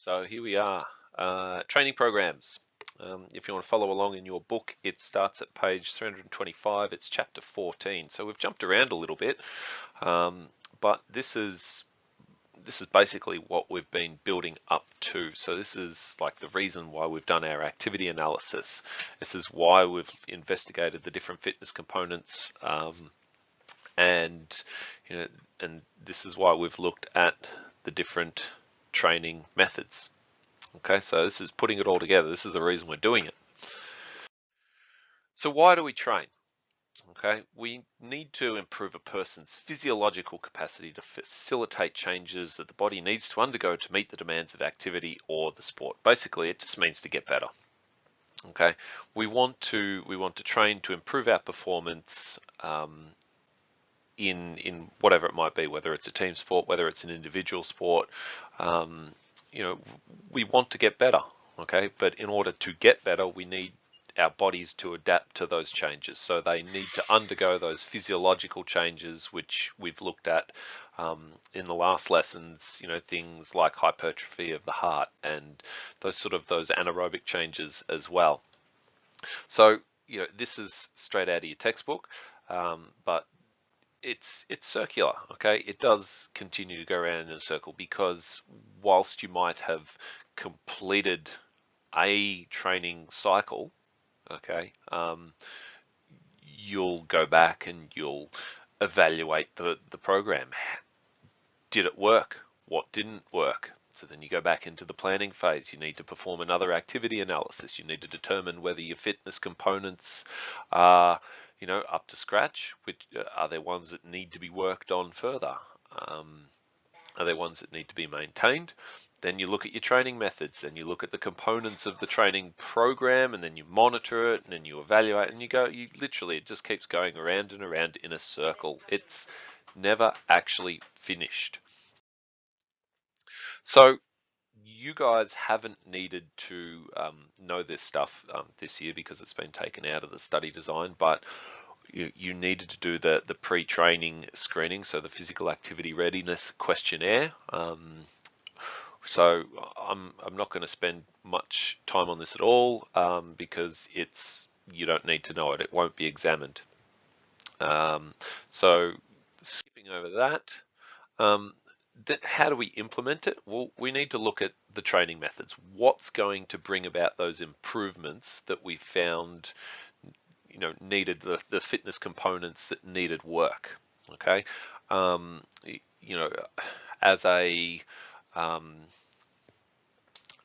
So here we are, training programs. If you want to follow along in your book, it starts at page 325. It's chapter 14. So we've jumped around a little bit, but this is basically what we've been building up to. So this is like the reason why we've done our activity analysis. This is why we've investigated the different fitness components, and and this is why we've looked at the different training methods. Okay, so this is putting it all together. This is the reason we're doing it. So why do we train? Okay, we need to improve a person's physiological capacity to facilitate changes that the body needs to undergo to meet the demands of activity or the sport. Basically, it just means to get better. Okay, we want to train to improve our performance in whatever it might be, whether it's a team sport, whether it's an individual sport. We want to get better. Okay, but in order to get better, we need our bodies to adapt to those changes. So they need to undergo those physiological changes, which we've looked at in the last lessons, things like hypertrophy of the heart and those anaerobic changes as well. So, this is straight out of your textbook, but it's circular. Okay, it does continue to go around in a circle, because whilst you might have completed a training cycle, okay, you'll go back and you'll evaluate the program. Did it work? What didn't work? So then you go back into the planning phase. You need to perform another activity analysis. You need to determine whether your fitness components are, up to scratch. Which are there ones that need to be worked on further? Are there ones that need to be maintained? Then you look at your training methods, and you look at the components of the training program, and then you monitor it, and then you evaluate, and it just keeps going around and around in a circle. It's never actually finished. So you guys haven't needed to know this stuff this year, because it's been taken out of the study design, but you needed to do the pre-training screening, so the physical activity readiness questionnaire. So I'm not going to spend much time on this at all, because you don't need to know it. It won't be examined. So skipping over that, how do we implement it? Well, we need to look at the training methods. What's going to bring about those improvements that we found, needed the fitness components that needed work? Okay, as a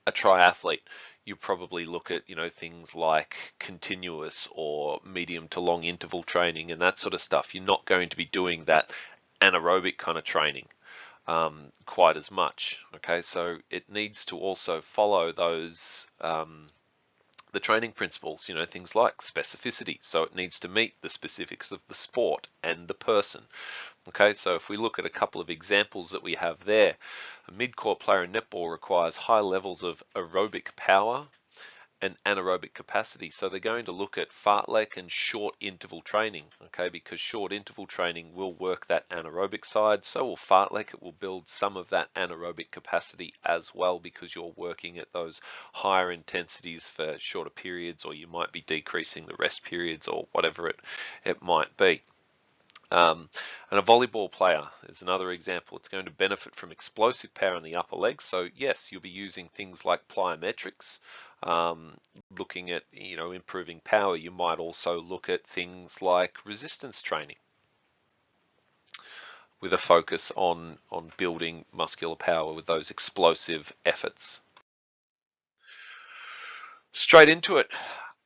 triathlete, you probably look at things like continuous or medium to long interval training and that sort of stuff. You're not going to be doing that anaerobic kind of training quite as much. Okay, so it needs to also follow those the training principles, things like specificity. So it needs to meet the specifics of the sport and the person. Okay, so if we look at a couple of examples that we have there, a mid-court player in netball requires high levels of aerobic power and anaerobic capacity. So they're going to look at fartlek and short interval training, okay, because short interval training will work that anaerobic side. So will fartlek. It will build some of that anaerobic capacity as well, because you're working at those higher intensities for shorter periods, or you might be decreasing the rest periods, or whatever it might be. And a volleyball player is another example. It's going to benefit from explosive power in the upper legs. So yes, you'll be using things like plyometrics, looking at improving power. You might also look at things like resistance training, with a focus on building muscular power with those explosive efforts. Straight into it.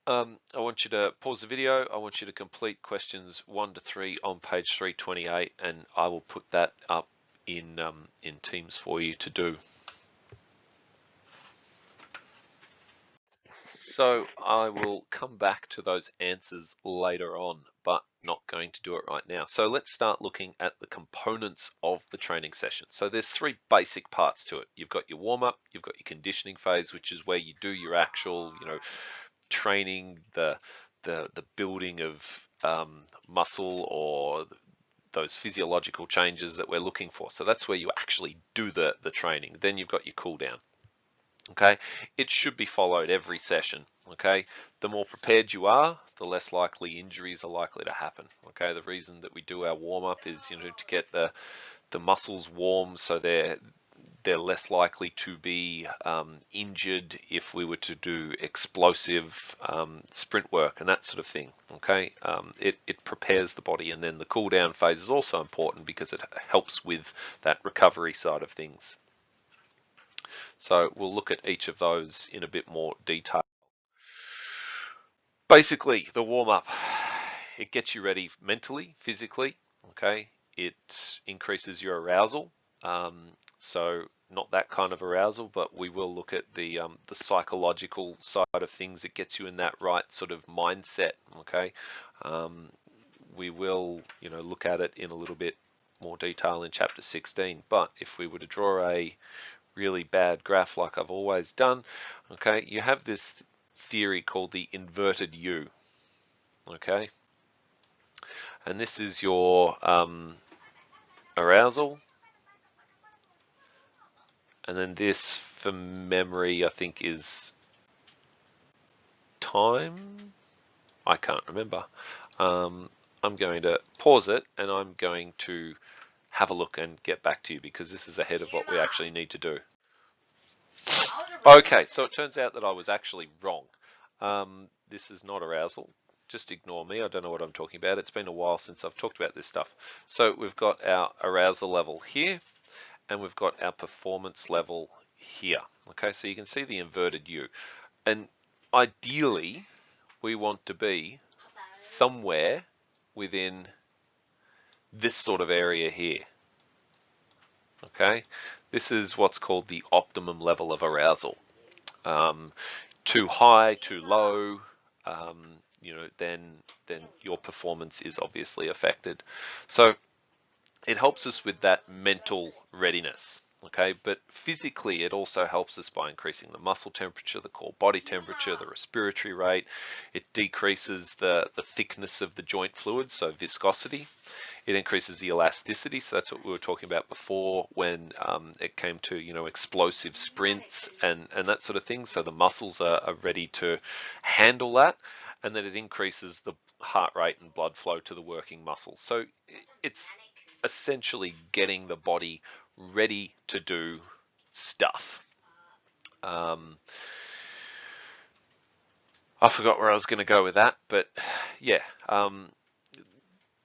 I want you to pause the video. I want you to complete questions 1 to 3 on page 328, and I will put that up in Teams for you to do. So I will come back to those answers later on, but not going to do it right now. So let's start looking at the components of the training session. So there's 3 basic parts to it. You've got your warm-up, you've got your conditioning phase, which is where you do your actual, training, the building of muscle, or those physiological changes that we're looking for. So that's where you actually do the training. Then you've got your cool down. Okay, it should be followed every session. Okay, the more prepared you are, the less likely injuries are likely to happen. Okay, the reason that we do our warm up is, you know, to get the muscles warm so they're less likely to be injured if we were to do explosive sprint work and that sort of thing. Okay, it prepares the body, and then the cool down phase is also important because it helps with that recovery side of things. So we'll look at each of those in a bit more detail. Basically, the warm up, it gets you ready mentally, physically. Okay, it increases your arousal. So not that kind of arousal, but we will look at the psychological side of things. It gets you in that right sort of mindset. Okay, we will, you know, look at it in a little bit more detail in chapter 16. But if we were to draw a really bad graph like I've always done, okay, you have this theory called the inverted U. Okay, and this is your arousal, and then this, for memory, I think is time. I can't remember. I'm going to pause it, and I'm going to have a look and get back to you because this is ahead of what we actually need to do. Okay, so it turns out that I was actually wrong. This is not arousal. Just ignore me. I don't know what I'm talking about. It's been a while since I've talked about this stuff. So we've got our arousal level here, and we've got our performance level here. Okay, so you can see the inverted U. And ideally, we want to be somewhere within this sort of area here. Okay, this is what's called the optimum level of arousal. Too high, too low, you know, then your performance is obviously affected. So it helps us with that mental readiness. Okay, but physically it also helps us by increasing the muscle temperature, the core body temperature, the respiratory rate. It decreases the thickness of the joint fluid, so viscosity. It increases the elasticity, so that's what we were talking about before when it came to, you know, explosive sprints and that sort of thing. So the muscles are ready to handle that, and then it increases the heart rate and blood flow to the working muscles. So it's essentially getting the body ready to do stuff. I forgot where I was going to go with that, but yeah,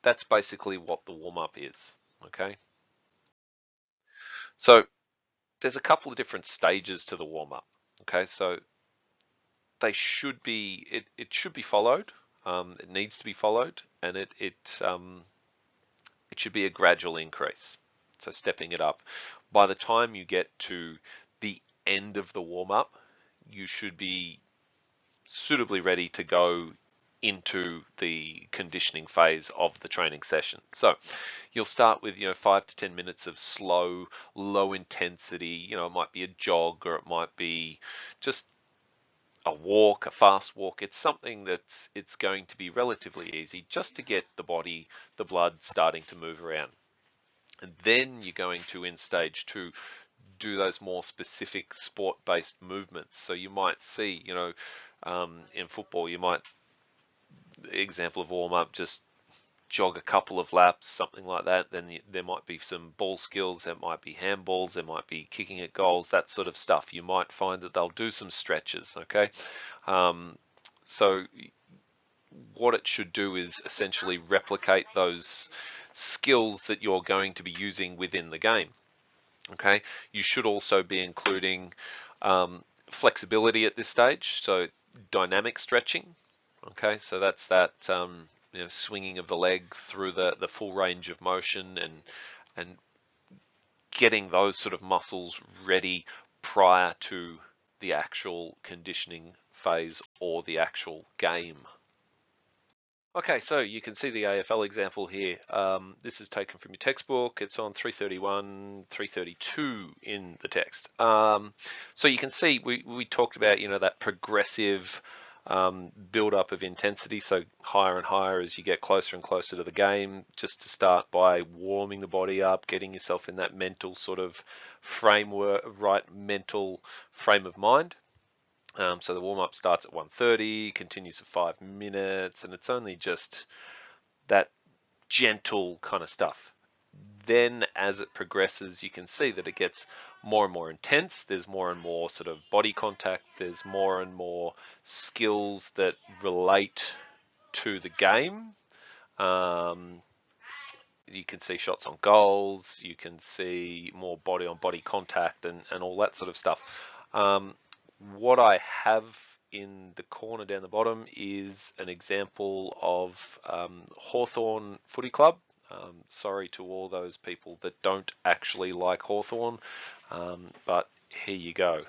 that's basically what the warm-up is. Okay, so there's a couple of different stages to the warm-up. Okay, so they should be, it should be followed. It needs to be followed, and it should be a gradual increase. So stepping it up. By the time you get to the end of the warm-up, you should be suitably ready to go into the conditioning phase of the training session. So you'll start with, you know, 5 to 10 minutes of slow, low intensity. You know, it might be a jog, or it might be just a walk, a fast walk. It's something that's, it's going to be relatively easy just to get the body, the blood starting to move around. And then you're going to, in stage 2, do those more specific sport-based movements. So you might see, you know, in football, you might, example of warm-up, just jog a couple of laps, something like that. Then there might be some ball skills, there might be handballs, there might be kicking at goals, that sort of stuff. You might find that they'll do some stretches. Okay, so what it should do is essentially replicate those skills that you're going to be using within the game. Okay, you should also be including flexibility at this stage, so dynamic stretching. Okay, so that's that you know, swinging of the leg through the full range of motion, and getting those sort of muscles ready prior to the actual conditioning phase or the actual game. Okay, so you can see the AFL example here. This is taken from your textbook. It's on 331, 332 in the text. So you can see we talked about, you know, that progressive build up of intensity, so higher and higher as you get closer and closer to the game, just to start by warming the body up, getting yourself in that mental sort of framework, right mental frame of mind. So the warm-up starts at 1:30, continues for 5 minutes, and it's only just that gentle kind of stuff. Then as it progresses, you can see that it gets more and more intense. There's more and more sort of body contact. There's more and more skills that relate to the game. You can see shots on goals. You can see more body on body contact and all that sort of stuff. What I have in the corner down the bottom is an example of Hawthorn Footy Club. Sorry to all those people that don't actually like Hawthorn, but here you go.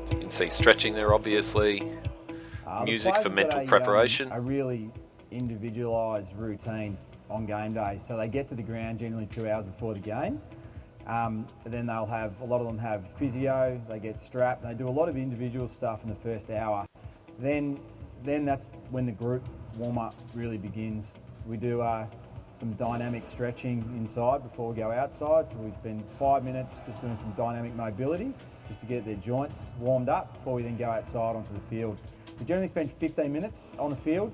You can see stretching there, obviously. Music for mental preparation. A really individualised routine on game day. So they get to the ground generally 2 hours before the game. Then they'll have, a lot of them have physio, they get strapped, they do a lot of individual stuff in the first hour. Then that's when the group warm-up really begins. We do some dynamic stretching inside before we go outside. So we spend 5 minutes just doing some dynamic mobility, just to get their joints warmed up before we then go outside onto the field. We generally spend 15 minutes on the field.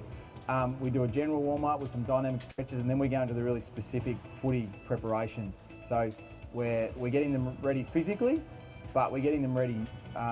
We do a general warm-up with some dynamic stretches, and then we go into the really specific footy preparation. So we're getting them ready physically, but we're getting them ready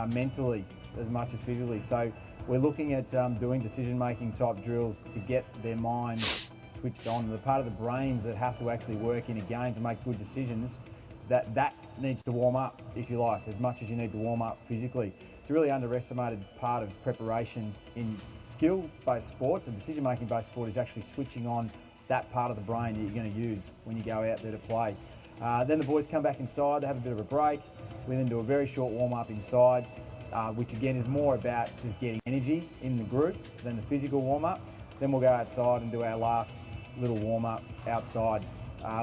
mentally as much as physically. So we're looking at doing decision-making type drills to get their minds switched on. The part of the brains that have to actually work in a game to make good decisions, that needs to warm up, if you like, as much as you need to warm up physically. It's a really underestimated part of preparation in skill-based sports. And decision-making based sport is actually switching on that part of the brain that you're going to use when you go out there to play. Then the boys come back inside, they have a bit of a break. We then do a very short warm-up inside, which again is more about just getting energy in the group than the physical warm-up. Then we'll go outside and do our last little warm-up outside,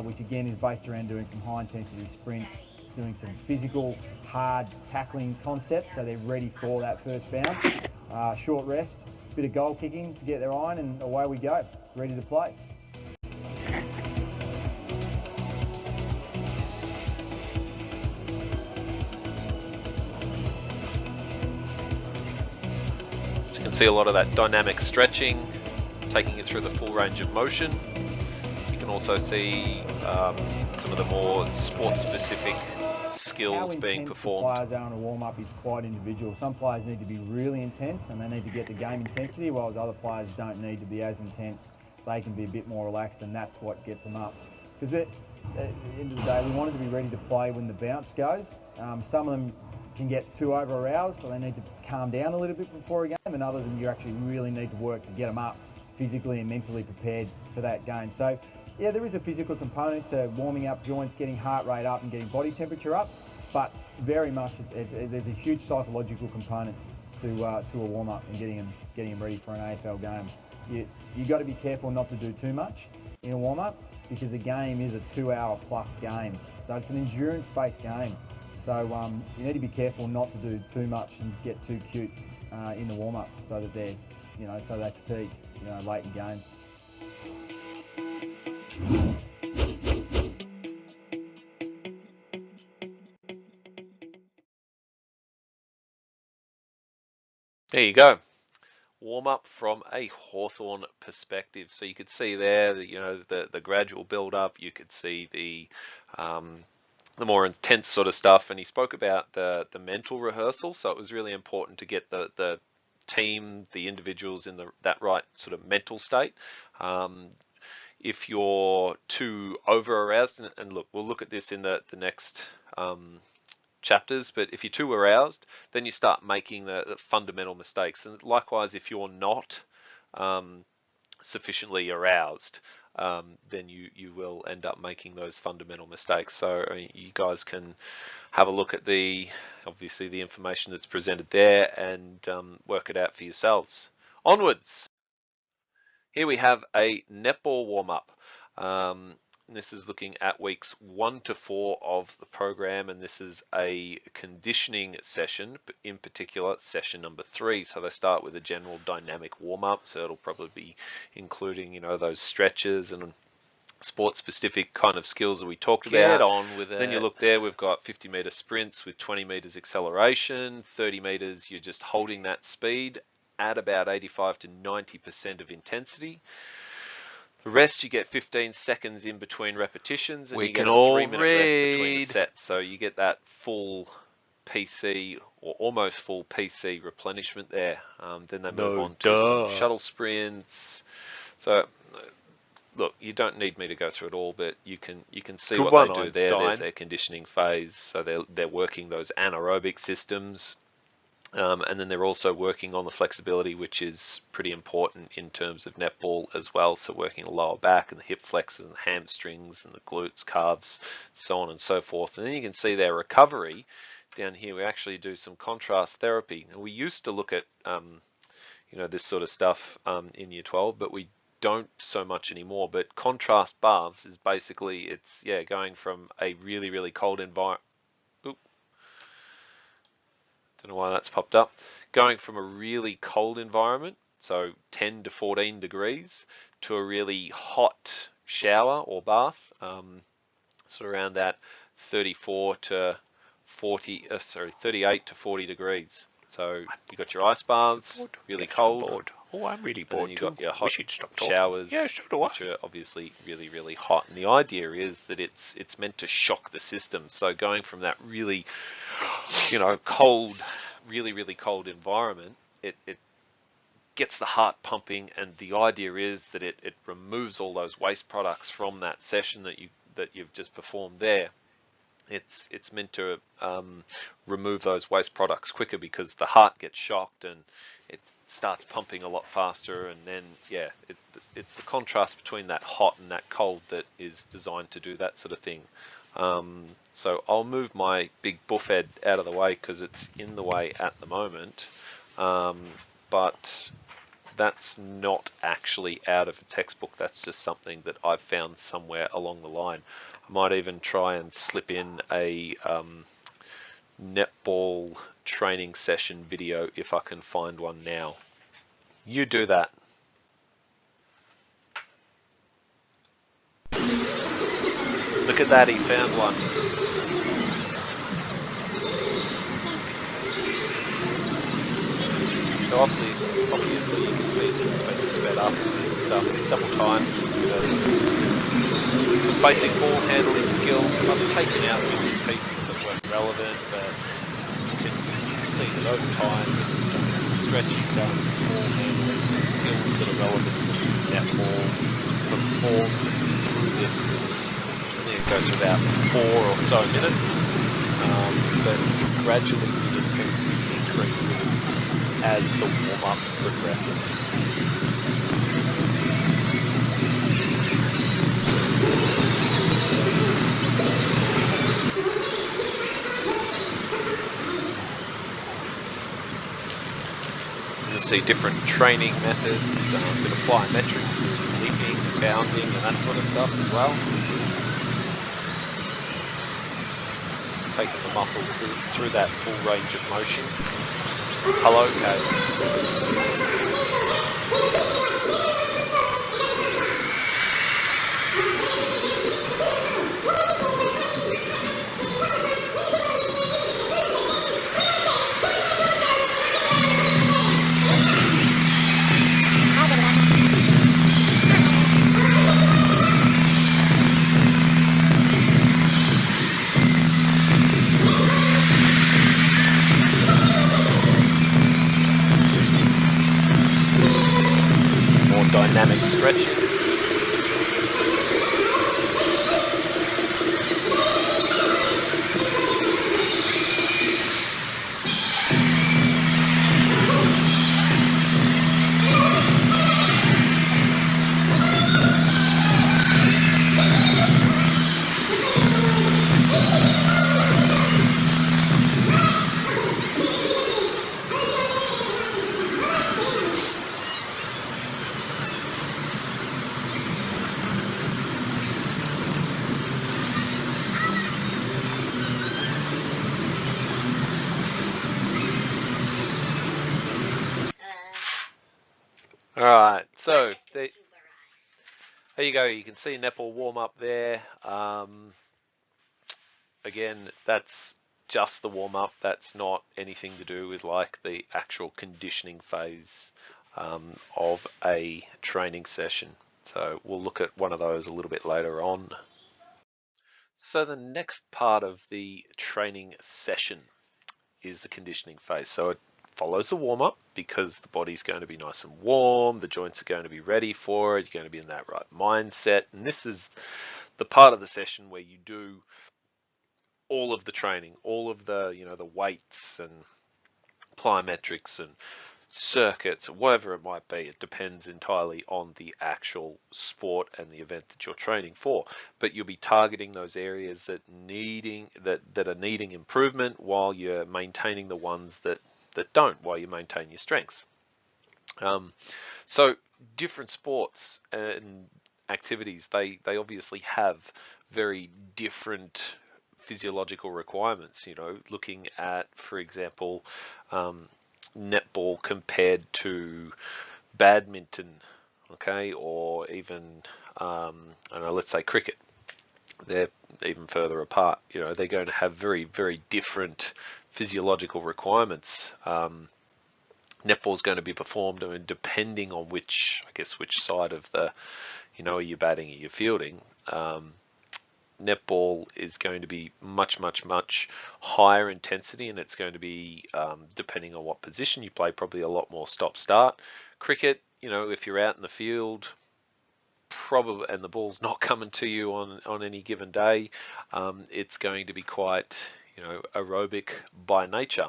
which again is based around doing some high-intensity sprints, doing some physical, hard tackling concepts so they're ready for that first bounce. Short rest, bit of goal kicking to get their iron, and away we go, ready to play. So you can see a lot of that dynamic stretching, taking it through the full range of motion. You can also see some of the more sport-specific skills being performed. How intense the players are on a warm-up is quite individual. Some players need to be really intense and they need to get the game intensity, whereas other players don't need to be as intense. They can be a bit more relaxed, and that's what gets them up. Because at the end of the day, we want them to be ready to play when the bounce goes. Some of them can get too over-aroused, so they need to calm down a little bit before a game, and others of them you actually really need to work to get them up physically and mentally prepared for that game. So yeah, there is a physical component to warming up joints, getting heart rate up and getting body temperature up, but very much there's a huge psychological component to a warm-up and getting them ready for an AFL game. You got to be careful not to do too much in a warm-up, because the game is a 2 hour plus game. So it's an endurance-based game. So you need to be careful not to do too much and get too cute in the warm-up, so that they fatigue late in games. There you go. Warm up from a Hawthorn perspective. So you could see there, the gradual build up. You could see the more intense sort of stuff, and he spoke about the mental rehearsal. So it was really important to get the team, the individuals in that right sort of mental state. If you're too over aroused, and look, we'll look at this in the next chapters, but if you're too aroused, then you start making the fundamental mistakes. And likewise, if you're not sufficiently aroused, then you will end up making those fundamental mistakes. So you guys can have a look at obviously the information that's presented there and work it out for yourselves. Onwards. Here we have a netball warm-up. This is looking at weeks 1 to 4 of the program, and this is a conditioning session, but in particular session number 3. So they start with a general dynamic warm-up, so it'll probably be including, those stretches and sport-specific kind of skills that we talked about. Get on with it. Then you look there, we've got 50-meter sprints with 20 meters acceleration, 30 meters, you're just holding that speed at about 85 to 90% of intensity. The rest, you get 15 seconds in between repetitions, and We you get can a all 3-minute rest between the read. sets. So you get that full PC or almost full PC replenishment there. Then they move on to some shuttle sprints. So look, you don't need me to go through it all, but you can see Good what one, they do there. There's Einstein. their conditioning phase. So they're working those anaerobic systems. And then they're also working on the flexibility, which is pretty important in terms of netball as well. So working the lower back and the hip flexors and the hamstrings and the glutes, calves, so on and so forth. And then you can see their recovery down here. We actually do some contrast therapy. And we used to look at, this sort of stuff in year 12, but we don't so much anymore. But contrast baths is basically, going from a really, really cold environment. Don't know why that's popped up. Going from a really cold environment, so 10 to 14 degrees, to a really hot shower or bath, sort of around that 38 to 40 degrees. So you got your ice baths, really cold. Oh, I'm really And then bored you too. got your We hot should stop talking. showers, Yeah, so do I. which are obviously really, really hot. And the idea is that it's meant to shock the system. So going from that really, cold, really, really cold environment, it gets the heart pumping, and the idea is that it removes all those waste products from that session that you've just performed there. It's meant to remove those waste products quicker because the heart gets shocked and it starts pumping a lot faster, and then it's the contrast between that hot and that cold that is designed to do that sort of thing. So I'll move my big buffhead out of the way because it's in the way at the moment, but that's not actually out of a textbook. That's just something that I've found somewhere along the line. I might even try and slip in a netball training session video if I can find one now. You do that. Look at that, he found one. So obviously you can see this has been sped up. It's double time. Some basic ball handling skills. I've taken out bits and pieces that weren't relevant, but you can see that over time there's stretching done, ball handling skills that are relevant to netball performed through this. It goes for about 4 or so minutes, but gradually the intensity increases as the warm-up progresses. You'll see different training methods, that apply metrics with leaping, bounding, and that sort of stuff as well. Taking the muscle through that full range of motion. Hello, Kate. Dynamic stretching. right, so there you go. You can see netball warm up there. Again, that's just the warm up. That's not anything to do with like the actual conditioning phase of a training session. So we'll look at one of those a little bit later on. So the next part of the training session is the conditioning phase. So it follows the warm up because the body's going to be nice and warm, the joints are going to be ready for it, you're going to be in that right mindset. And this is the part of the session where you do all of the training, all of the, the weights and plyometrics and circuits, whatever it might be. It depends entirely on the actual sport and the event that you're training for. But you'll be targeting those areas that are needing improvement while you're maintaining the ones that don't, while you maintain your strengths. So different sports and activities, they obviously have very different physiological requirements. Looking at, for example, netball compared to badminton, okay, or even I don't know, let's say cricket. They're even further apart. They're going to have very, very different physiological requirements. Netball is going to be performed, depending on which side of the, are you batting, are you fielding? Netball is going to be much, much, much higher intensity, and it's going to be, depending on what position you play, probably a lot more stop-start. Cricket, if you're out in the field, probably, and the ball's not coming to you on any given day, it's going to be quite, aerobic by nature.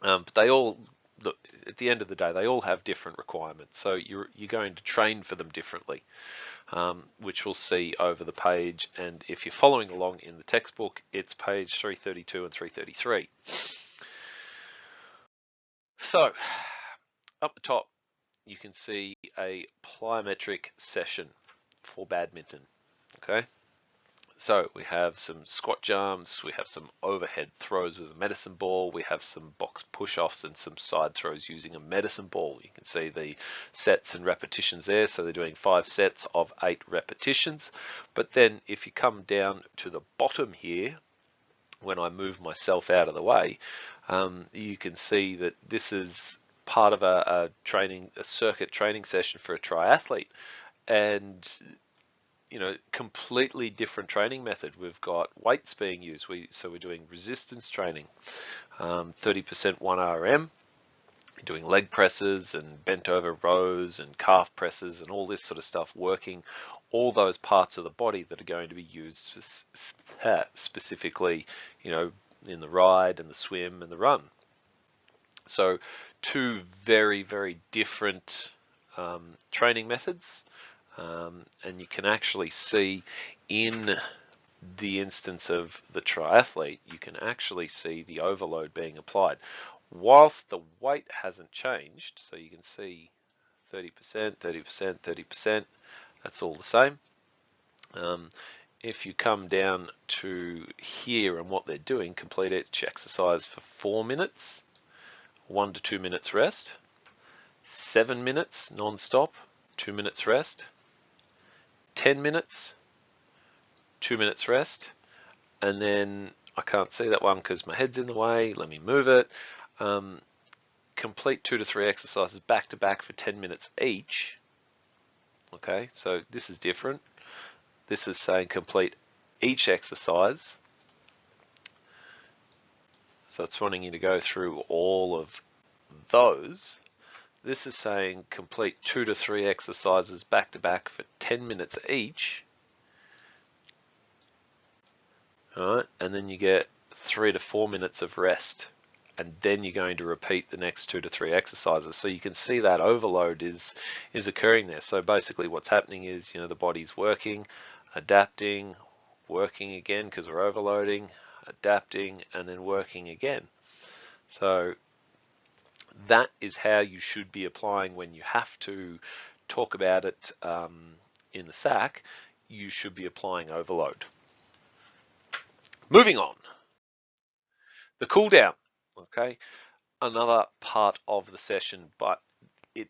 But they all, look, at the end of the day, they all have different requirements, so you're going to train for them differently. Which we'll see over the page, and if you're following along in the textbook, it's page 332 and 333. So up the top you can see a plyometric session for badminton. Okay, so we have some squat jumps, we have some overhead throws with a medicine ball, we have some box push-offs and some side throws using a medicine ball. You can see the sets and repetitions there. So they're doing 5 sets of 8 repetitions. But then if you come down to the bottom here, when I move myself out of the way, you can see that this is part of a circuit training session for a triathlete. And completely different training method. We've got weights being used. So we're doing resistance training, 30% 1RM. We're doing leg presses and bent over rows and calf presses and all this sort of stuff, working all those parts of the body that are going to be used specifically, in the ride and the swim and the run. So 2 very, very different training methods. And you can actually see in the instance of the triathlete, you can actually see the overload being applied. Whilst the weight hasn't changed, so you can see 30%, 30%, 30%, that's all the same. If you come down to here and what they're doing, complete each exercise for 4 minutes, 1 to 2 minutes rest, 7 minutes non-stop, 2 minutes rest, 10 minutes, 2 minutes rest, and then I can't see that one because my head's in the way. Let me move it. Complete 2 to 3 exercises back to back for 10 minutes each. Okay, so this is different. This is saying complete each exercise. So it's wanting you to go through all of those. This is saying complete 2 to 3 exercises back to back for 10 minutes each. All right, and then you get 3 to 4 minutes of rest, and then you're going to repeat the next 2 to 3 exercises. So you can see that overload is occurring there. So basically what's happening is, the body's working, adapting, working again because we're overloading, adapting, and then working again. So that is how you should be applying when you have to talk about it in the SAC. You should be applying overload. Moving on, the cool down. Okay, another part of the session, but it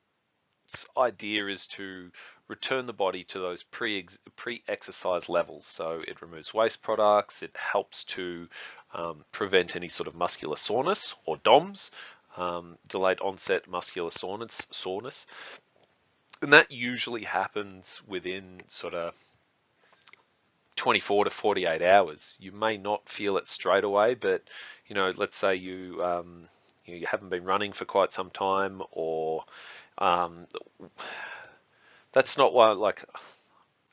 idea is to return the body to those pre-exercise levels. So it removes waste products, it helps to prevent any sort of muscular soreness or DOMS, delayed onset muscular soreness. And that usually happens within sort of 24 to 48 hours. You may not feel it straight away, but let's say you haven't been running for quite some time, or that's not why. Like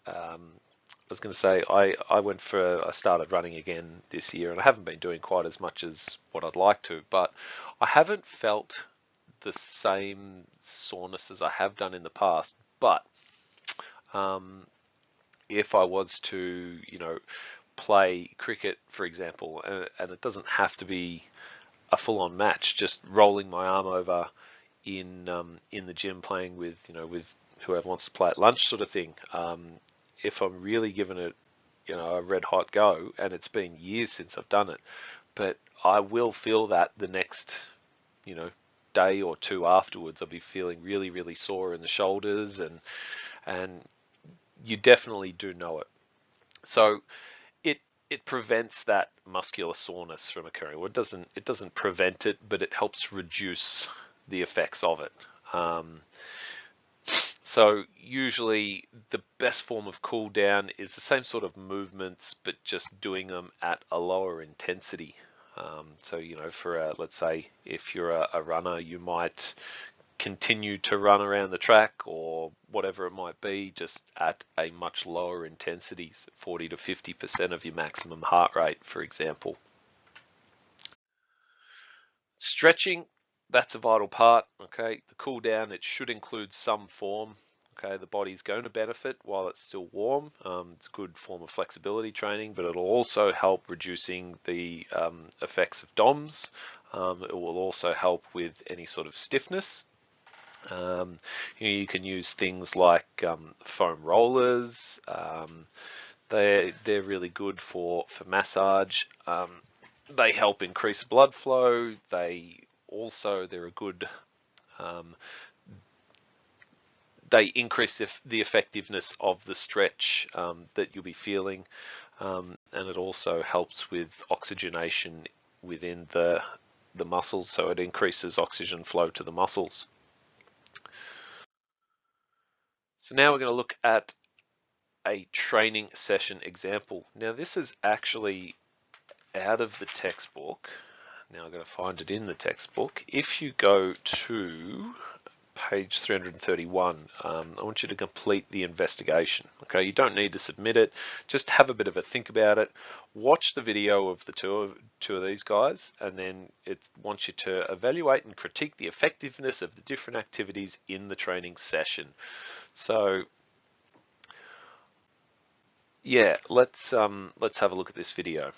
I was going to say, I started running again this year, and I haven't been doing quite as much as what I'd like to, but I haven't felt the same soreness as I have done in the past. But if I was to, play cricket, for example, and it doesn't have to be a full-on match, just rolling my arm over in the gym, playing with with whoever wants to play at lunch, sort of thing. If I'm really giving it a red hot go, and it's been years since I've done it, but I will feel that the next day or two afterwards. I'll be feeling really, really sore in the shoulders, and you definitely do know it. So it prevents that muscular soreness from occurring. Well, it doesn't prevent it, but it helps reduce the effects of it. So usually the best form of cool down is the same sort of movements, but just doing them at a lower intensity. So for let's say if you're a runner, you might continue to run around the track or whatever it might be, just at a much lower intensity, 40 to 50% of your maximum heart rate, for example. Stretching, that's a vital part. Okay, the cool down, it should include some form. Okay, the body's going to benefit while it's still warm. It's a good form of flexibility training, but it'll also help reducing the effects of DOMS. It will also help with any sort of stiffness. You can use things like foam rollers. They're really good for massage. They help increase blood flow. They're a good. They increase the effectiveness of the stretch that you'll be feeling, and it also helps with oxygenation within the muscles, so it increases oxygen flow to the muscles. So now we're going to look at a training session example. Now this is actually out of the textbook. Now I'm going to find it in the textbook. If you go to page 331, I want you to complete the investigation. Okay, you don't need to submit it. Just have a bit of a think about it. Watch the video of the two of these guys, and then it wants you to evaluate and critique the effectiveness of the different activities in the training session. So yeah, let's have a look at this video.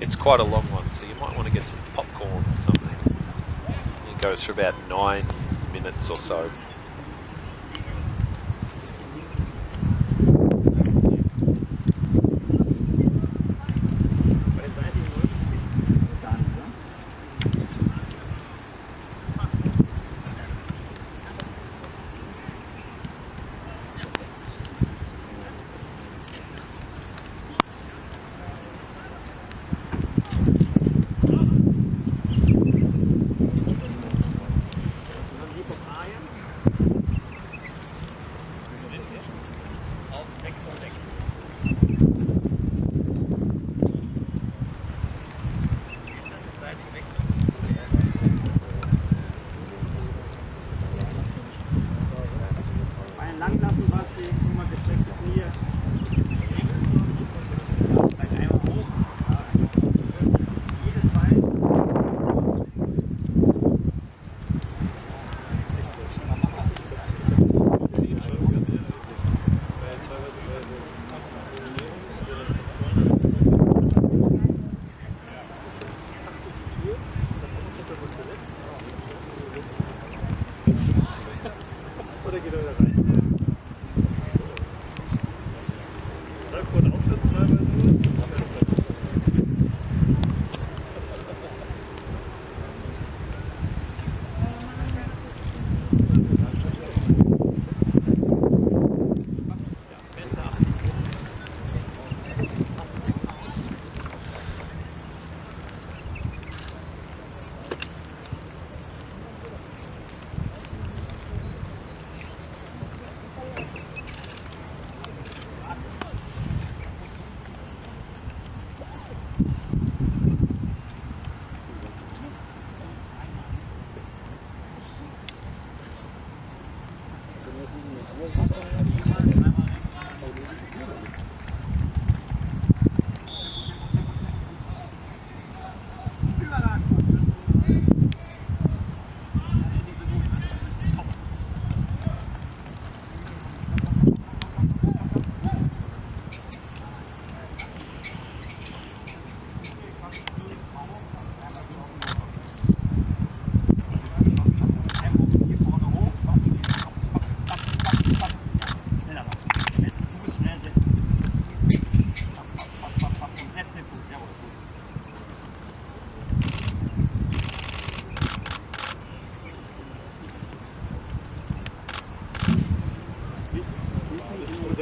It's quite a long one, so you might want to get some popcorn or something. It goes for about 9 minutes or so.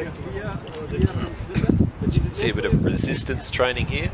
As you can see, a bit of resistance training here.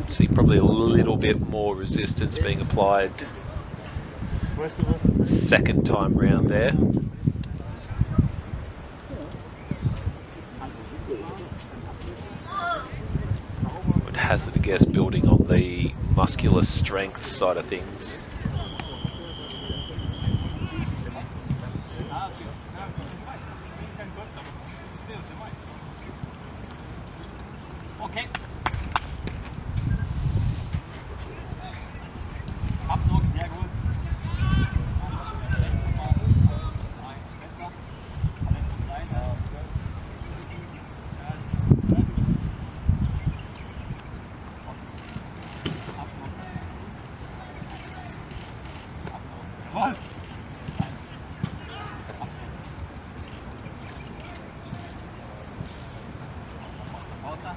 See probably a little bit more resistance being applied second time round there. Would hazard a guess building on the muscular strength side of things. Okay. Abdruck, sehr gut. Besser. Verletzte Seite. Jawohl. Außer.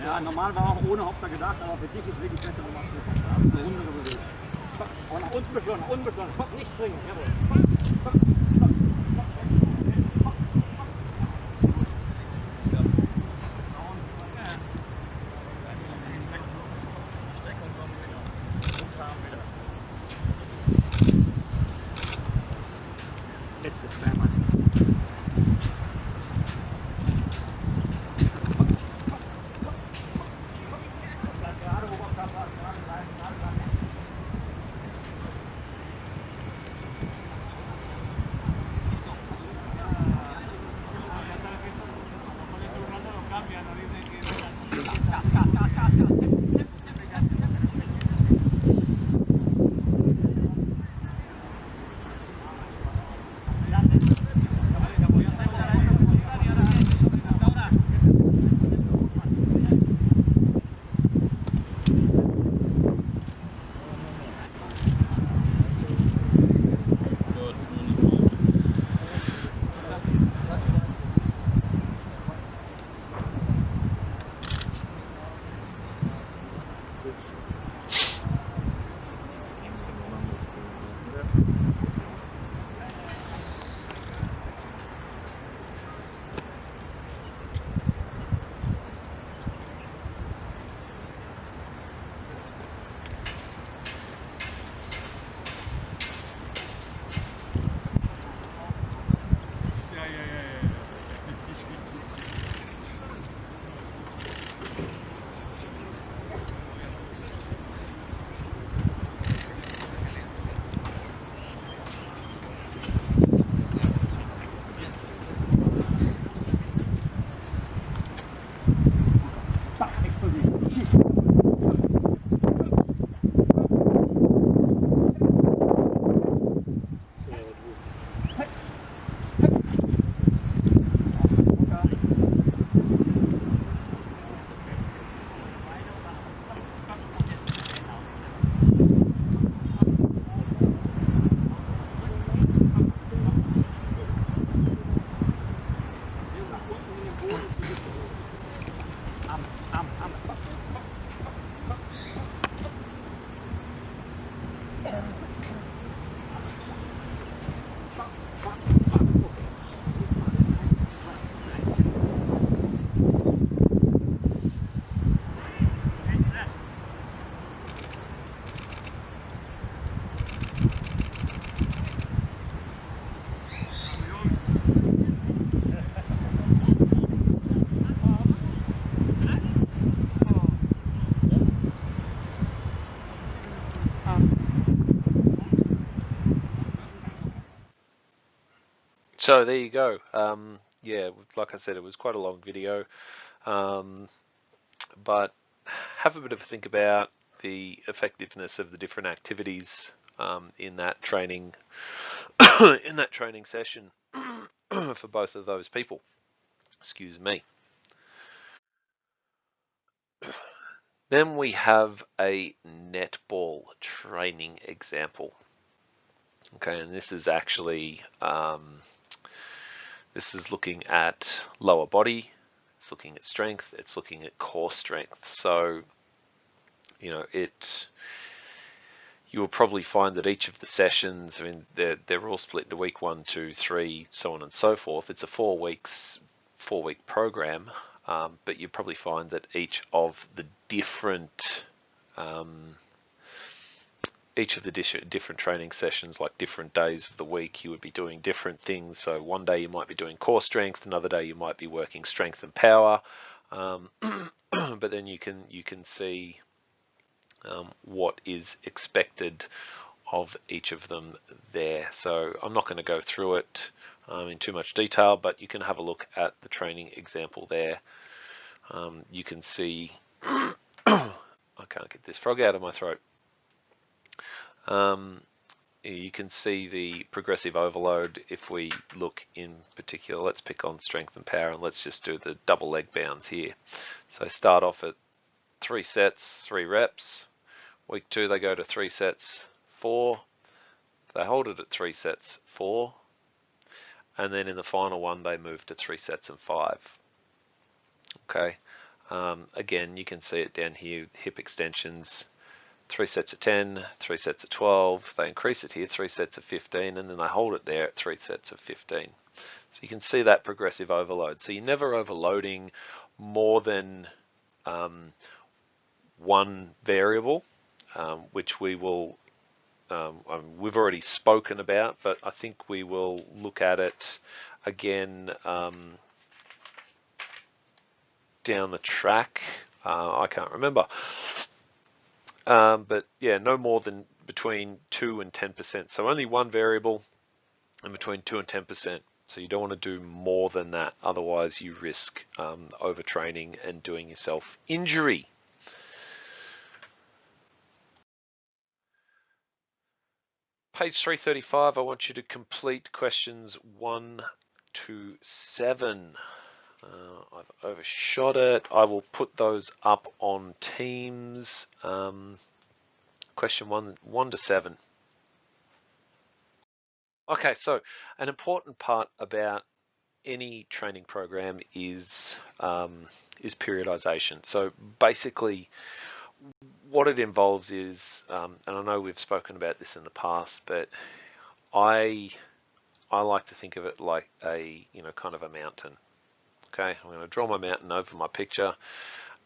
Ja, normal war auch ohne Hopser gedacht, aber für dich ist wirklich besser, du machst eine rundere Bewegung. Und nach unten beschleunigen, nach unten beschleunigen. Nicht springen, jawohl. Letzte zweimal. So there you go. Yeah, like I said, it was quite a long video, but have a bit of a think about the effectiveness of the different activities in that training in that training session for both of those people. Excuse me. Then we have a netball training example. Okay, and this is actually this is looking at lower body, it's looking at strength, it's looking at core strength. So, you know, you will probably find that each of the sessions, I mean, they're all split into week 1, 2, 3, so on and so forth. It's a 4-week program, but you probably find that each of the different different training sessions, like different days of the week, you would be doing different things. So one day you might be doing core strength, another day you might be working strength and power, but then you can see what is expected of each of them there. So I'm not going to go through it in too much detail, but you can have a look at the training example there. You can see I can't get this frog out of my throat. You can see the progressive overload. If we look in particular, let's pick on strength and power, and let's just do the double leg bounds here. So start off at 3 sets, 3 reps. Week 2 they go to 3 sets, 4. They hold it at 3 sets, 4. And then in the final one they move to 3 sets and 5. Okay. Again, you can see it down here, hip extensions, 3 sets of 10, 3 sets of 12, they increase it here, 3 sets of 15, and then they hold it there at 3 sets of 15. So you can see that progressive overload. So you're never overloading more than one variable, which we will, we've already spoken about, but I think we will look at it again down the track. I can't remember. But yeah, no more than between 2 and 10%. So only one variable and between 2 and 10%. So you don't want to do more than that. Otherwise you risk overtraining and doing yourself injury. Page 335, I want you to complete questions 1 to 7. I've overshot it. I will put those up on Teams. Question 1 to 7. Okay, so an important part about any training program is periodization. So basically, what it involves is, and I know we've spoken about this in the past, but I like to think of it like a kind of a mountain. Okay, I'm going to draw my mountain over my picture,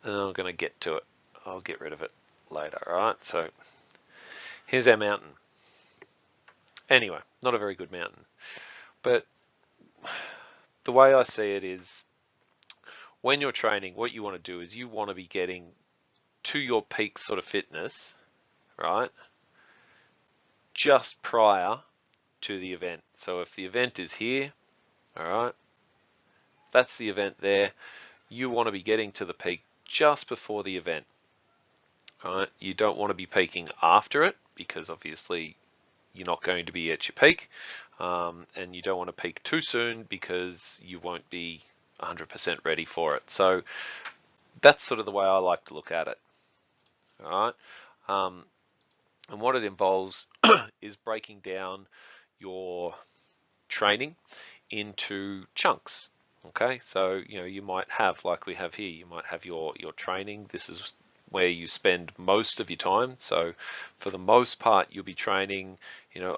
and I'm going to get to it. I'll get rid of it later. All right, so here's our mountain. Anyway, not a very good mountain, but the way I see it is, when you're training, what you want to do is you want to be getting to your peak sort of fitness, right, just prior to the event. So if the event is here, all right, that's the event there. You want to be getting to the peak just before the event. All right, you don't want to be peaking after it, because obviously you're not going to be at your peak, and you don't want to peak too soon because you won't be 100% ready for it. So that's sort of the way I like to look at it. All right, and what it involves is breaking down your training into chunks. Okay, so you might have, like we have here, you might have your training. This is where you spend most of your time. So for the most part, you'll be training,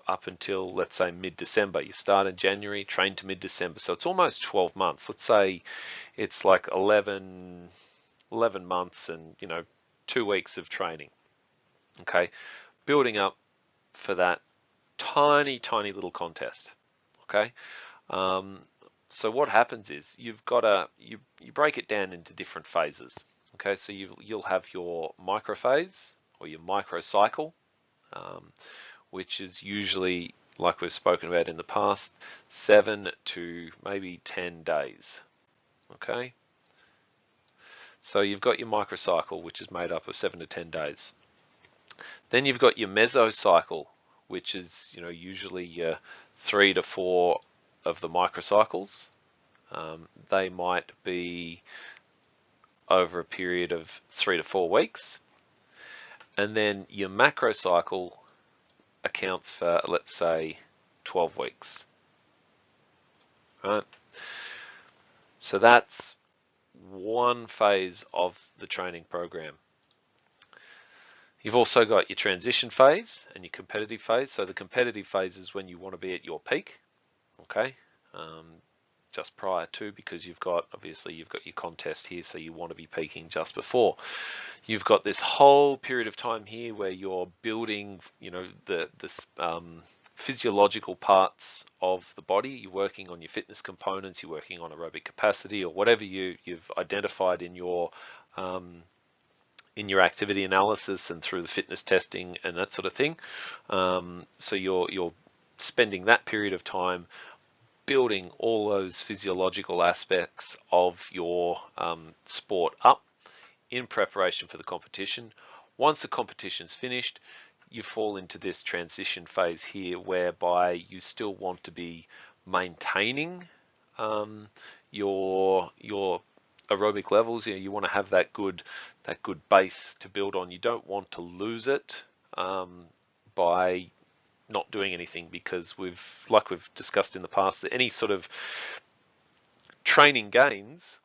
up until, let's say, mid-December. You start in January, train to mid-December. So it's almost 12 months. Let's say it's like 11 months and, 2 weeks of training. Okay, building up for that tiny little contest. Okay, so what happens is you've got you break it down into different phases. Okay, so you'll have your micro phase or your micro cycle. which is usually, like we've spoken about in the past, 7 to maybe 10 days. Okay, so you've got your microcycle, which is made up of 7 to 10 days. Then you've got your mesocycle, which is, usually 3 to 4 of the microcycles. They might be over a period of 3 to 4 weeks. And then your macrocycle accounts for, let's say, 12 weeks. Right? So that's one phase of the training program. You've also got your transition phase and your competitive phase. So the competitive phase is when you want to be at your peak, okay? Just prior to, because obviously you've got your contest here, so you want to be peaking just before. You've got this whole period of time here where you're building, the physiological parts of the body. You're working on your fitness components, you're working on aerobic capacity, or whatever you've identified in your activity analysis and through the fitness testing and that sort of thing. So you're spending that period of time building all those physiological aspects of your sport up in preparation for the competition. Once the competition's finished, you fall into this transition phase here, whereby you still want to be maintaining your aerobic levels. You want to have that good base to build on. You don't want to lose it by not doing anything, because like we've discussed in the past, that any sort of training gains,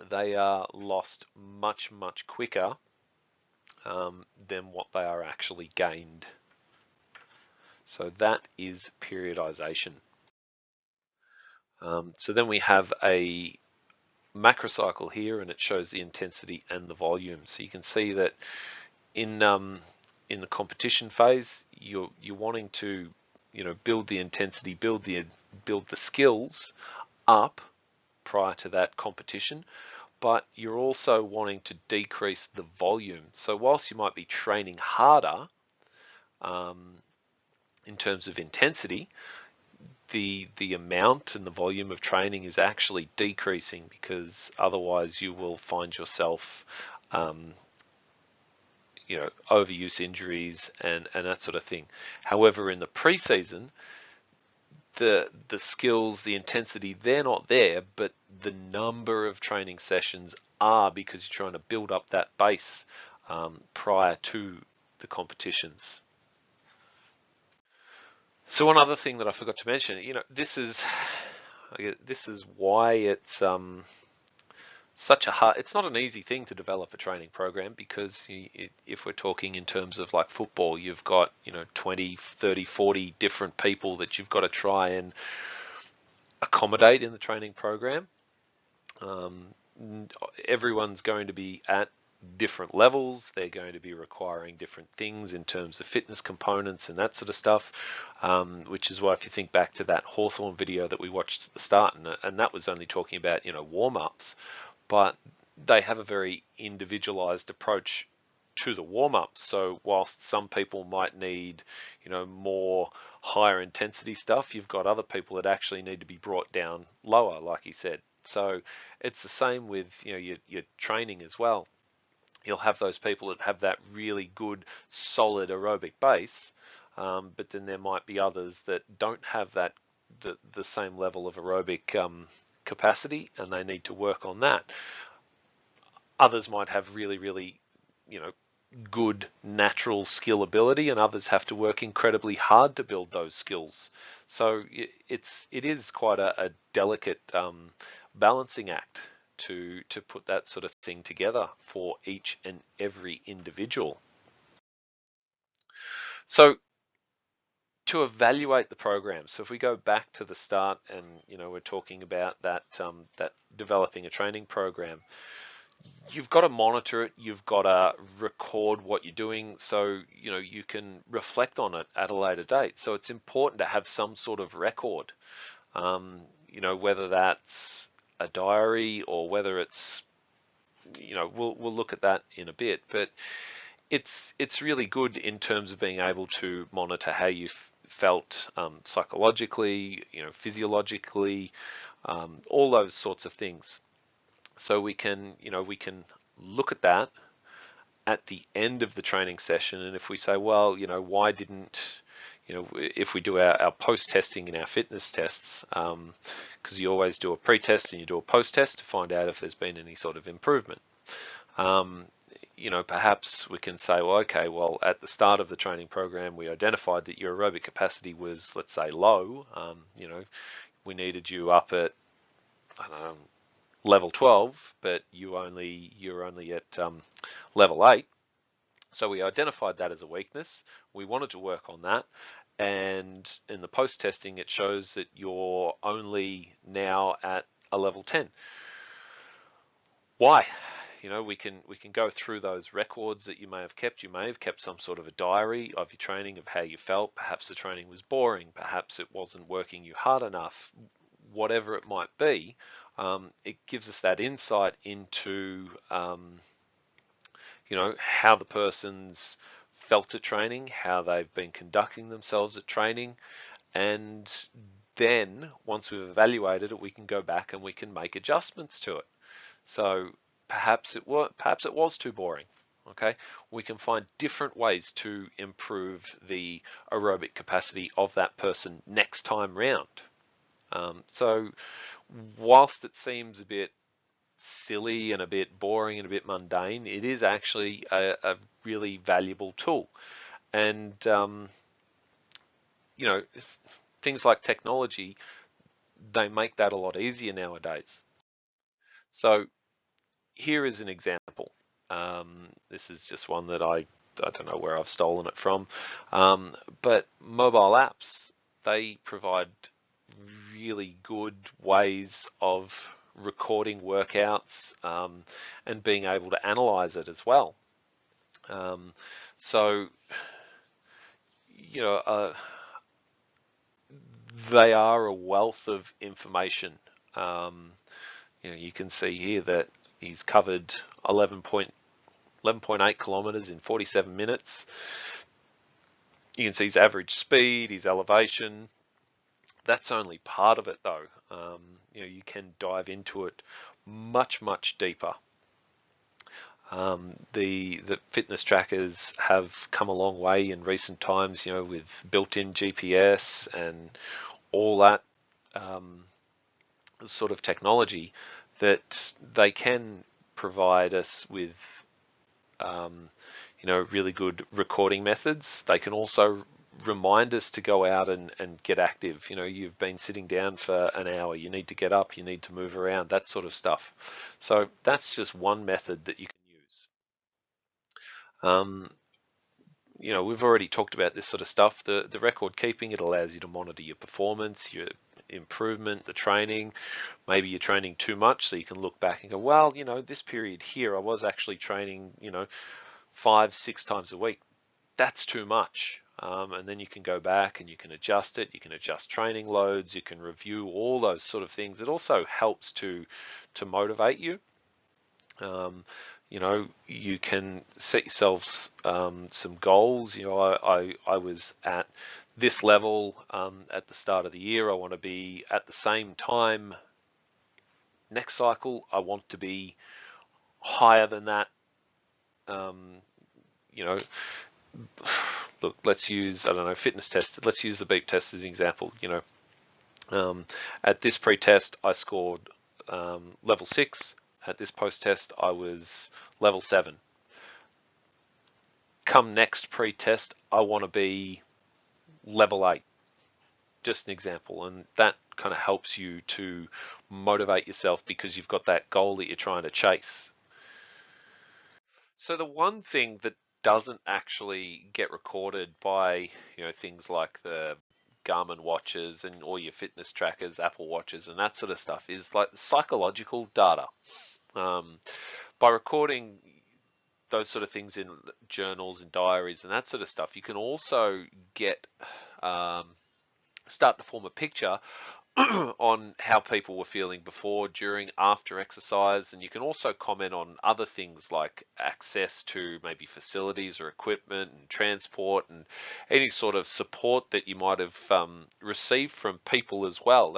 they are lost much quicker than what they are actually gained. So that is periodization. So then we have a macrocycle here, and it shows the intensity and the volume. So you can see that in the competition phase, you're wanting to build the intensity, build the skills up prior to that competition, but you're also wanting to decrease the volume. So whilst you might be training harder in terms of intensity, the amount and the volume of training is actually decreasing, because otherwise you will find yourself overuse injuries and that sort of thing. However, in the pre-season, the skills, the intensity, they're not there, but the number of training sessions are, because you're trying to build up that base prior to the competitions. So one other thing that I forgot to mention, this is why it's it's not an easy thing to develop a training program, because if we're talking in terms of like football, you've got 20, 30, 40 different people that you've got to try and accommodate in the training program. Everyone's going to be at different levels. They're going to be requiring different things in terms of fitness components and that sort of stuff, which is why, if you think back to that Hawthorne video that we watched at the start, and that was only talking about warm-ups, but they have a very individualized approach to the warm-ups. So whilst some people might need more higher intensity stuff, you've got other people that actually need to be brought down lower, like he said. So it's the same with your training as well. You'll have those people that have that really good solid aerobic base, but then there might be others that don't have that the same level of aerobic capacity, and they need to work on that. Others might have really good natural skill ability, and others have to work incredibly hard to build those skills. So it is quite a delicate balancing act to put that sort of thing together for each and every individual. So to evaluate the program, so if we go back to the start, and we're talking about that developing a training program, you've got to monitor it, you've got to record what you're doing, so you can reflect on it at a later date. So it's important to have some sort of record, whether that's a diary or whether it's we'll look at that in a bit. But it's really good in terms of being able to monitor how you felt psychologically, physiologically, all those sorts of things. So we can look at that at the end of the training session, and if we say, well, why didn't if we do our post-testing in our fitness tests, because you always do a pre-test and you do a post-test to find out if there's been any sort of improvement. Perhaps we can say, well, okay, well, at the start of the training program, we identified that your aerobic capacity was, let's say, low. We needed you up at, I don't know, level 12, but you're only at level 8. So we identified that as a weakness. We wanted to work on that. And in the post-testing, it shows that you're only now at a level 10. Why? We can go through those records that you may have kept. You may have kept some sort of a diary of your training, of how you felt. Perhaps the training was boring. Perhaps it wasn't working you hard enough. Whatever it might be, it gives us that insight into how the person's felt at training, how they've been conducting themselves at training, and then once we've evaluated it, we can go back and we can make adjustments to it. So perhaps it was too boring. Okay, we can find different ways to improve the aerobic capacity of that person next time round. So whilst it seems a bit silly and a bit boring and a bit mundane, it is actually a really valuable tool. And things like technology, they make that a lot easier nowadays. So here is an example. This is just one that I don't know where I've stolen it from, but mobile apps, they provide really good ways of recording workouts and being able to analyze it as well. So they are a wealth of information. You can see here that he's covered 11.8 kilometers in 47 minutes. You can see his average speed, his elevation. That's only part of it though. You can dive into it much deeper. The fitness trackers have come a long way in recent times, with built-in GPS and all that sort of technology, that they can provide us with really good recording methods. They can also remind us to go out and get active. You've been sitting down for an hour, you need to get up, you need to move around, that sort of stuff. So that's just one method that you can use. We've already talked about this sort of stuff. The record keeping, it allows you to monitor your performance, your improvement, the training. Maybe you're training too much, so you can look back and go, well, this period here I was actually training 5-6 times a week. That's too much. And then you can go back and you can adjust it. You can adjust training loads. You can review all those sort of things. It also helps to motivate you. You can set yourselves some goals. I was at this level at the start of the year. I want to be at the same time next cycle. I want to be higher than that. Look, let's use, I don't know, fitness test. Let's use the beep test as an example. At this pre-test, I scored level 6. At this post-test, I was level 7. Come next pre-test, I want to be level 8. Just an example, and that kind of helps you to motivate yourself because you've got that goal that you're trying to chase. So the one thing that doesn't actually get recorded by things like the Garmin watches and all your fitness trackers, Apple watches, and that sort of stuff is like the psychological data. By recording those sort of things in journals and diaries and that sort of stuff, you can also get start to form a picture on how people were feeling before, during, after exercise, and you can also comment on other things like access to maybe facilities or equipment and transport and any sort of support that you might have received from people as well.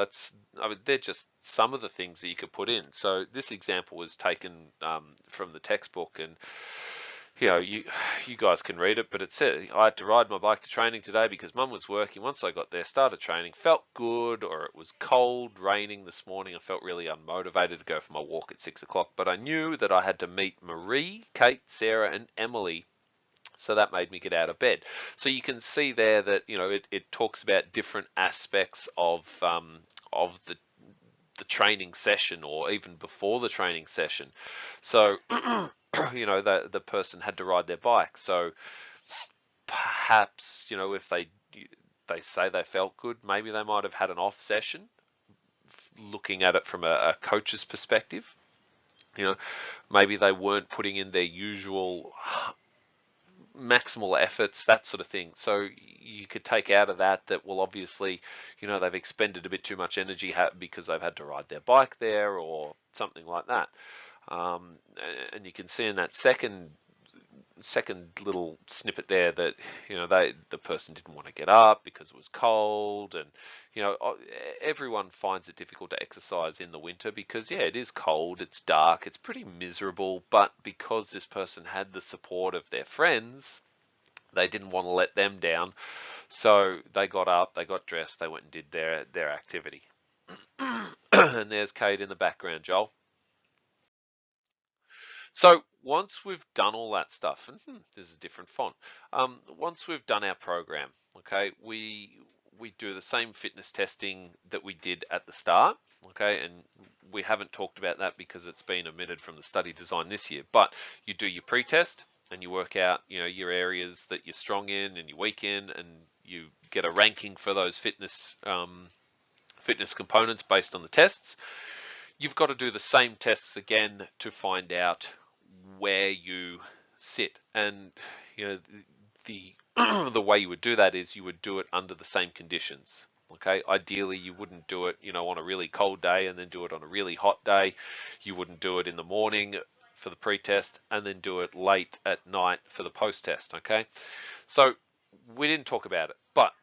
I mean, they're just some of the things that you could put in. So this example was taken from the textbook, and you guys can read it, but it said, I had to ride my bike to training today because mum was working. Once I got there, started training, felt good, or it was cold, raining this morning. I felt really unmotivated to go for my walk at 6 o'clock, but I knew that I had to meet Marie, Kate, Sarah, and Emily. So that made me get out of bed. So you can see there that, it talks about different aspects of the training session, or even before the training session. So the person had to ride their bike. So perhaps, if they say they felt good, maybe they might have had an off session, looking at it from a coach's perspective. Maybe they weren't putting in their usual maximal efforts, that sort of thing. So you could take out of that, well, obviously, they've expended a bit too much energy because they've had to ride their bike there, or something like that. And you can see in that second little snippet there that the person didn't want to get up because it was cold, and everyone finds it difficult to exercise in the winter because it is cold, it's dark, it's pretty miserable. But because this person had the support of their friends, they didn't want to let them down, so they got up, they got dressed, they went and did their activity. And there's Kate in the background, Joel. So once we've done all that stuff, and this is a different font. Once we've done our program, okay, we do the same fitness testing that we did at the start, okay, and we haven't talked about that because it's been omitted from the study design this year. But you do your pre-test and you work out, your areas that you're strong in and you're weak in, and you get a ranking for those fitness components based on the tests. You've got to do the same tests again to find out where you sit. And the the way you would do that is you would do it under the same conditions. Okay, ideally you wouldn't do it on a really cold day and then do it on a really hot day. You wouldn't do it in the morning for the pre-test and then do it late at night for the post-test. Okay, so we didn't talk about it, but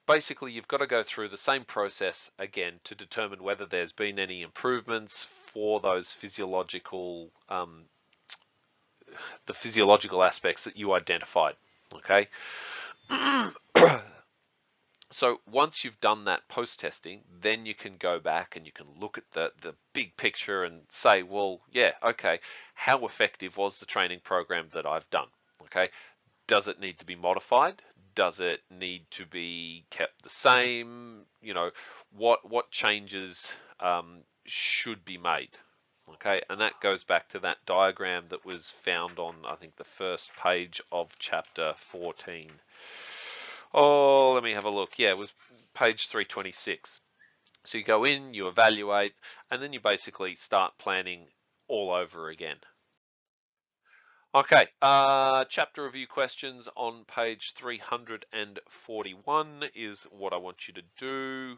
basically you've got to go through the same process again to determine whether there's been any improvements for those physiological the physiological aspects that you identified. Okay. So once you've done that post-testing, then you can go back and you can look at the big picture and say, well, yeah, okay, how effective was the training program that I've done? Okay, does it need to be modified? Does it need to be kept the same? What changes should be made? Okay, and that goes back to that diagram that was found on, I think, the first page of chapter 14. Oh, let me have a look. Yeah, it was page 326. So you go in, you evaluate, and then you basically start planning all over again. Okay, chapter review questions on page 341 is what I want you to do.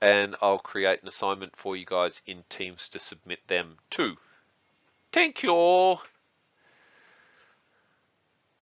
And I'll create an assignment for you guys in Teams to submit them to. Thank you all.